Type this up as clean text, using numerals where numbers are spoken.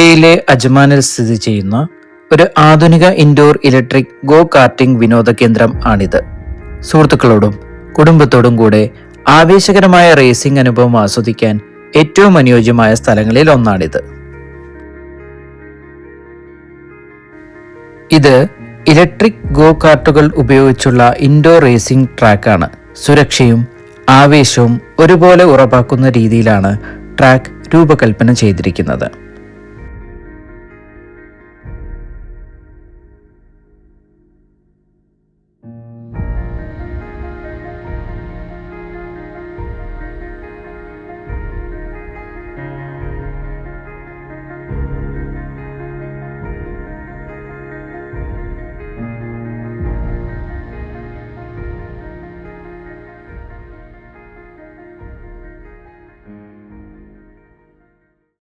മുംബൈയിലെ അജ്മാനിൽ സ്ഥിതി ചെയ്യുന്ന ഒരു ആധുനിക ഇൻഡോർ ഇലക്ട്രിക് ഗോ കാർട്ടിംഗ് വിനോദ കേന്ദ്രം ആണിത്. സുഹൃത്തുക്കളോടും കുടുംബത്തോടും കൂടെ ആവേശകരമായ റേസിംഗ് അനുഭവം ആസ്വദിക്കാൻ ഏറ്റവും അനുയോജ്യമായ സ്ഥലങ്ങളിൽ ഒന്നാണിത്. ഇത് ഇലക്ട്രിക് ഗോ കാർട്ടുകൾ ഉപയോഗിച്ചുള്ള ഇൻഡോർ റേസിംഗ് ട്രാക്കാണ്. സുരക്ഷയും ആവേശവും ഒരുപോലെ ഉറപ്പാക്കുന്ന രീതിയിലാണ് ട്രാക്ക് രൂപകൽപ്പന ചെയ്തിരിക്കുന്നത്.